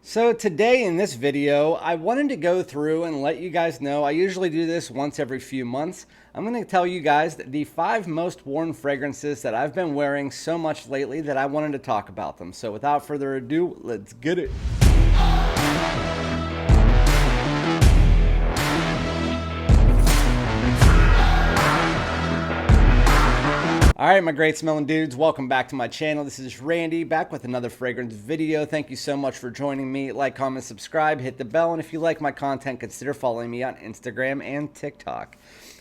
So today in this video, I wanted to go through and let you guys know, I usually do this once every few months. I'm going to tell you guys the 5 most worn fragrances that I've been wearing so much lately that I wanted to talk about them. So without further ado, let's get it. Alright, my great smelling dudes, welcome back to my channel. This is Randy, back with another fragrance video. Thank you so much for joining me. Like, comment, subscribe, hit the bell, and if you like my content, consider following me on Instagram and TikTok.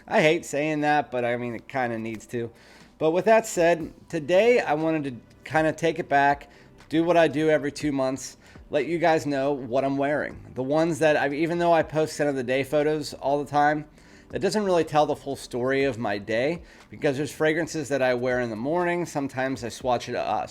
I hate saying that, but I mean, it kind of needs to. But with that said, today I wanted to kind of take it back, do what I do every 2 months, let you guys know what I'm wearing. The ones that, even though I post end of the day photos all the time, that doesn't really tell the full story of my day, because there's fragrances that I wear in the morning. Sometimes I switch it up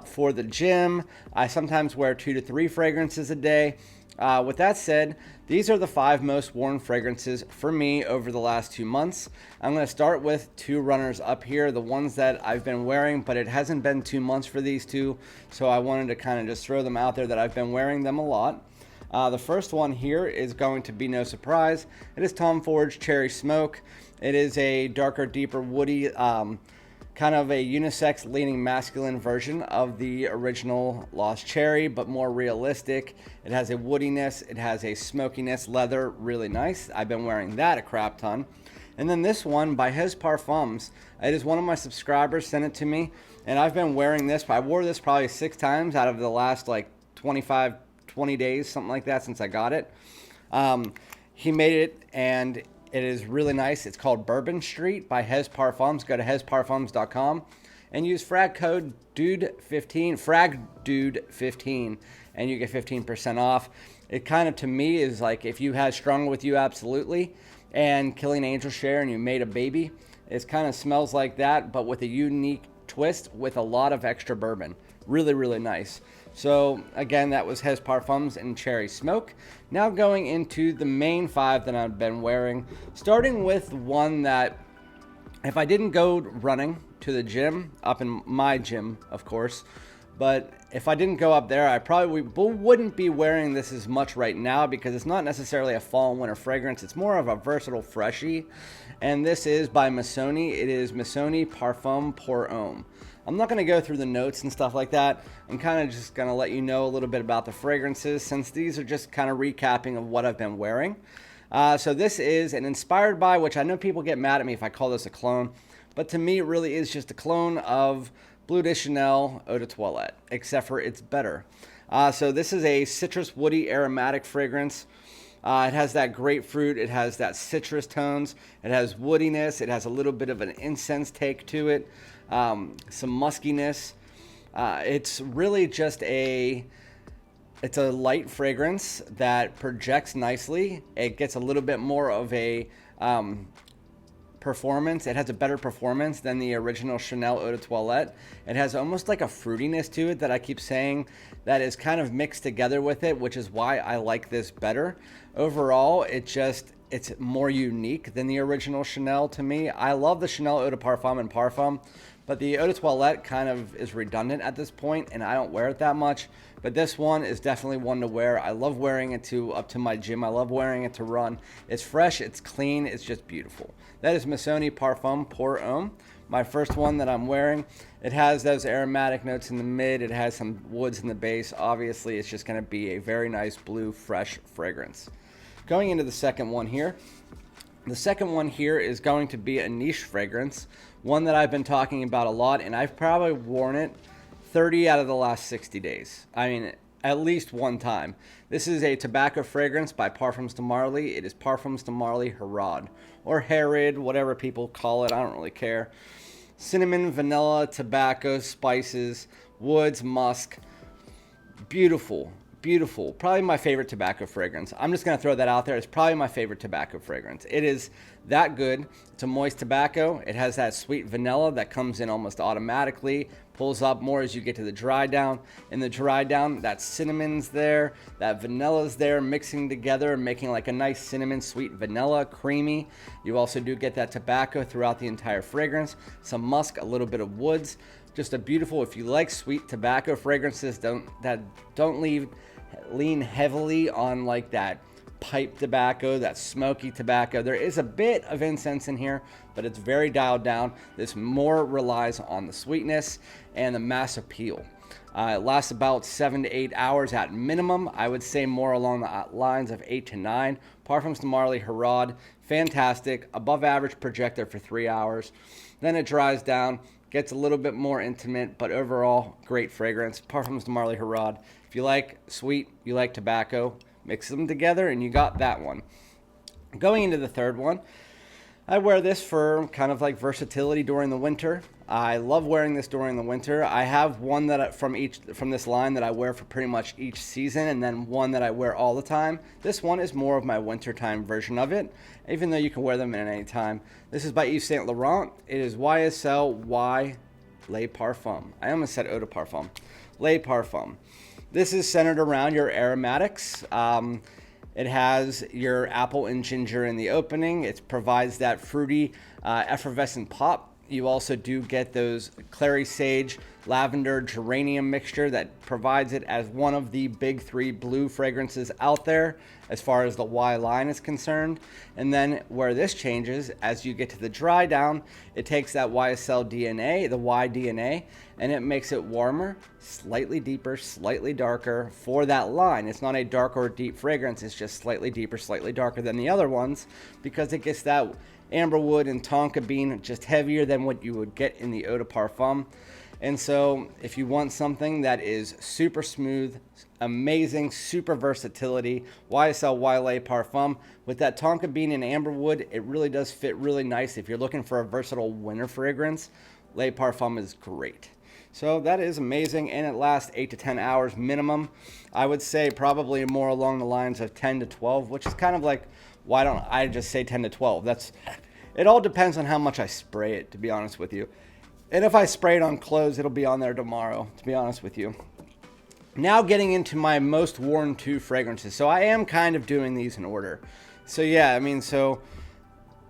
for the gym. I sometimes wear 2 to 3 fragrances a day. With that said, these are the 5 most worn fragrances for me over the last 2 months. I'm going to start with 2 runners up here, the ones that I've been wearing, but it hasn't been 2 months for these 2, so I wanted to kind of just throw them out there that I've been wearing them a lot. The first one here is going to be no surprise. It is Tom Ford's Cherry Smoke. It is a darker, deeper, woody, kind of a unisex leaning masculine version of the original Lost Cherry, but more realistic. It has a woodiness, it has a smokiness, leather, really nice. I've been wearing that a crap ton. And then this one by YVES Parfums. It is one of my subscribers sent it to me, and I've been wearing this. I wore this probably 6 times out of the last like 20 days, something like that, since I got it. He made it, and it is really nice. It's called Bourbon Street by YVES Parfums. Go to YVESParfums.com and use frag code DUDE15, FragDoud15, and you get 15% off. It kind of, to me, is like if you had Stronger With You Absolutely and Killing Angel Share and you made a baby. It kind of smells like that, but with a unique twist with a lot of extra bourbon. Really, really nice. So again, that was YVES Parfums and Cherry Smoke. Now going into the main 5 that I've been wearing, starting with one that if I didn't go running to the gym, up in my gym, of course, but if I didn't go up there, I probably wouldn't be wearing this as much right now, because it's not necessarily a fall and winter fragrance. It's more of a versatile freshie. And this is by Missoni. It is Missoni Parfum pour Homme. I'm not going to go through the notes and stuff like that. I'm kind of just going to let you know a little bit about the fragrances, since these are just kind of recapping of what I've been wearing. So this is an inspired by, which I know people get mad at me if I call this a clone, but to me it really is just a clone of Bleu De Chanel Eau de Toilette, except for it's better. So this is a citrus woody aromatic fragrance. It has that grapefruit, it has that citrus tones, it has woodiness, it has a little bit of an incense take to it, some muskiness. It's really just it's a light fragrance that projects nicely. It gets a little bit more of a performance. It has a better performance than the original Chanel Eau de Toilette. It has almost like a fruitiness to it that I keep saying that is kind of mixed together with it, which is why I like this better. Overall, it's more unique than the original Chanel to me. I love the Chanel Eau de Parfum and Parfum, but the Eau de Toilette kind of is redundant at this point, and I don't wear it that much. But this one is definitely one to wear. I love wearing it up to my gym. I love wearing it to run. It's fresh, it's clean, it's just beautiful. That is Missoni Parfum pour Homme, my first one that I'm wearing. It has those aromatic notes in the mid. It has some woods in the base. Obviously, it's just going to be a very nice blue, fresh fragrance. Going into the second one here. The second one here is going to be a niche fragrance, one that I've been talking about a lot, and I've probably worn it 30 out of the last 60 days. I mean, at least one time. This is a tobacco fragrance by Parfums de Marly. It is Parfums de Marly Herod, or Herod, whatever people call it. I don't really care. Cinnamon, vanilla, tobacco, spices, woods, musk. Beautiful. Beautiful. Probably my favorite tobacco fragrance. I'm just going to throw that out there. It's probably my favorite tobacco fragrance. It is that good. It's a moist tobacco. It has that sweet vanilla that comes in almost automatically, pulls up more as you get to the dry down. In the dry down, that cinnamon's there, that vanilla's there, mixing together, making like a nice cinnamon, sweet vanilla, creamy. You also do get that tobacco throughout the entire fragrance, some musk, a little bit of woods. Just a beautiful, if you like sweet tobacco fragrances that don't lean heavily on like that pipe tobacco, that smoky tobacco. There is a bit of incense in here, but it's very dialed down. This more relies on the sweetness and the mass appeal. It lasts about 7 to 8 hours at minimum. I would say more along the lines of 8 to 9. Parfums de Marly Herod, fantastic, above average projector for 3 hours. Then it dries down, gets a little bit more intimate, but overall, great fragrance. Parfums de Marly Herod. If you like sweet, you like tobacco, mix them together and you got that one. Going into the third one, I wear this for kind of like versatility during the winter. I love wearing this during the winter. I have one that from this line that I wear for pretty much each season, and then one that I wear all the time. This one is more of my wintertime version of it, even though you can wear them at any time. This is by YVES Saint Laurent. It is YSL Y Le Parfum. I almost said Eau de Parfum. Le Parfum. This is centered around your aromatics. It has your apple and ginger in the opening. It provides that fruity, effervescent pop. You also do get those clary sage, lavender, geranium mixture that provides it as one of the big 3 blue fragrances out there as far as the Y line is concerned. And then where this changes, as you get to the dry down, it takes that YSL DNA, the Y DNA, and it makes it warmer, slightly deeper, slightly darker for that line. It's not a dark or deep fragrance, it's just slightly deeper, slightly darker than the other ones because it gets that amberwood and tonka bean just heavier than what you would get in the Eau de Parfum. And so if you want something that is super smooth, amazing, super versatility, YSL Y Le Parfum with that tonka bean and amberwood, it really does fit really nice. If you're looking for a versatile winter fragrance, Le Parfum is great. So that is amazing, and it lasts 8 to 10 hours minimum. I would say probably more along the lines of 10 to 12, which is kind of like, why don't I just say 10 to 12? It all depends on how much I spray it, to be honest with you. And if I spray it on clothes, it'll be on there tomorrow, to be honest with you. Now getting into my most worn 2 fragrances. So I am kind of doing these in order. So yeah, so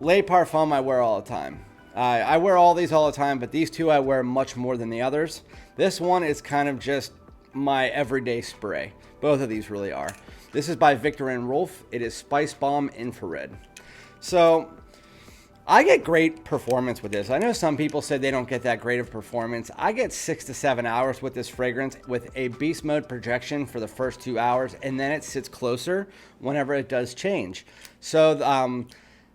Le Parfum I wear all the time. I wear all these all the time, but these 2 I wear much more than the others. This one is kind of just my everyday spray. Both of these really are. This is by Viktor and Rolf. It is Spicebomb Infrared. So I get great performance with this. I know some people said they don't get that great of performance. I get 6 to 7 hours with this fragrance with a beast mode projection for the first 2 hours, and then it sits closer whenever it does change. So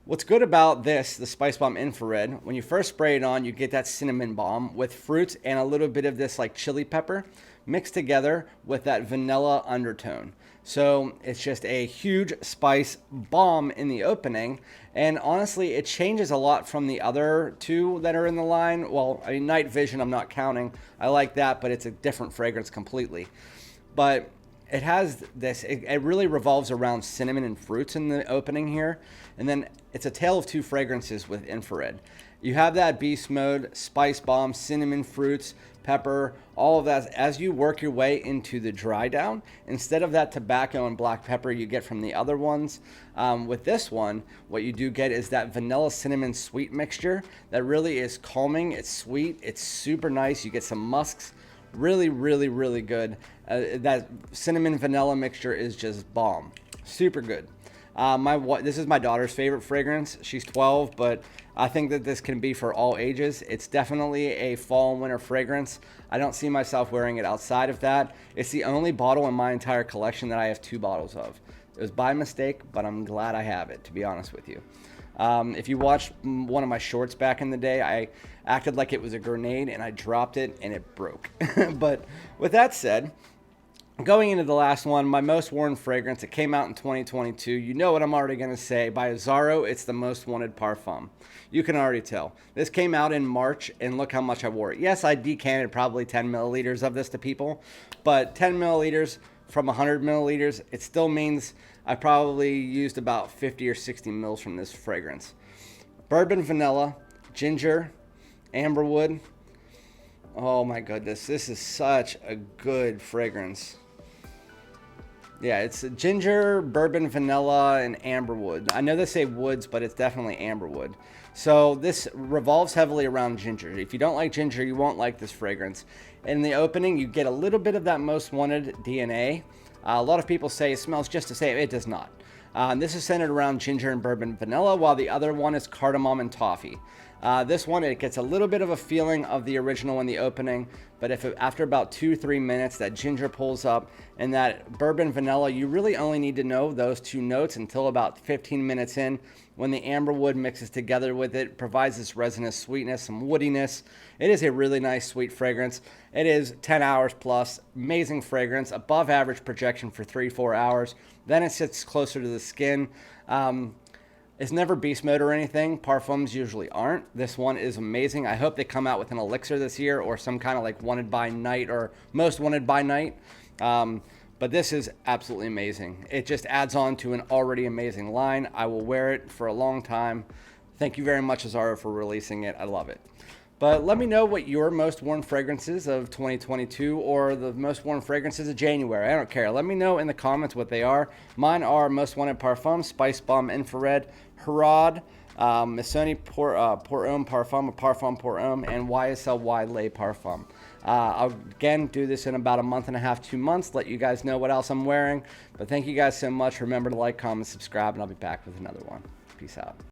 what's good about this, the Spicebomb Infrared, when you first spray it on, you get that cinnamon bomb with fruits and a little bit of this like chili pepper mixed together with that vanilla undertone. So it's just a huge spice bomb in the opening. And honestly, it changes a lot from the other 2 that are in the line. Well, Night Vision, I'm not counting. I like that, but it's a different fragrance completely. But it has this, it really revolves around cinnamon and fruits in the opening here. And then it's a tale of 2 fragrances with infrared. You have that beast mode, spice bomb, cinnamon, fruits, pepper, all of that. As you work your way into the dry down, instead of that tobacco and black pepper you get from the other ones, with this one, what you do get is that vanilla cinnamon sweet mixture that really is calming. It's sweet. It's super nice. You get some musks. Really, really, really good. That cinnamon vanilla mixture is just bomb. Super good. This is my daughter's favorite fragrance. She's 12, but I think that this can be for all ages. It's definitely a fall and winter fragrance. I don't see myself wearing it outside of that. It's the only bottle in my entire collection that I have 2 bottles of. It was by mistake, but I'm glad I have it, to be honest with you. If you watched one of my shorts back in the day, I acted like it was a grenade and I dropped it and it broke. But with that said, going into the last one, my most worn fragrance, it came out in 2022. You know what I'm already going to say. By Azzaro, it's the most wanted parfum. You can already tell. This came out in March, and look how much I wore it. Yes, I decanted probably 10 milliliters of this to people, but 10 milliliters from 100 milliliters, it still means I probably used about 50 or 60 mils from this fragrance. Bourbon vanilla, ginger, amberwood. Oh my goodness, this is such a good fragrance. Yeah, it's ginger, bourbon, vanilla, and amberwood. I know they say woods, but it's definitely amberwood. So this revolves heavily around ginger. If you don't like ginger, you won't like this fragrance. In the opening, you get a little bit of that most wanted DNA. A lot of people say it smells just the same. It does not. This is centered around ginger and bourbon vanilla, while the other one is cardamom and toffee. This one, it gets a little bit of a feeling of the original in the opening, but after about 2-3 minutes, that ginger pulls up, and that bourbon vanilla, you really only need to know those two notes until about 15 minutes in, when the amberwood mixes together with it, provides this resinous sweetness, some woodiness. It is a really nice sweet fragrance. It is 10 hours plus, amazing fragrance, above average projection for 3-4 hours. Then it sits closer to the skin. It's never beast mode or anything. Parfums usually aren't. This one is amazing. I hope they come out with an elixir this year, or some kind of like wanted by night or most wanted by night. But this is absolutely amazing. It just adds on to an already amazing line. I will wear it for a long time. Thank you very much, Azzaro, for releasing it. I love it. But let me know what your most worn fragrances of 2022 or the most worn fragrances of January. I don't care. Let me know in the comments what they are. Mine are Most Wanted Parfum, Spicebomb Infrared, Harad, Missoni pour Homme Parfum, Parfum pour Homme, and YSLY Le Parfum. I'll again do this in about a month and a half, 2 months, let you guys know what else I'm wearing. But thank you guys so much. Remember to like, comment, subscribe, and I'll be back with another one. Peace out.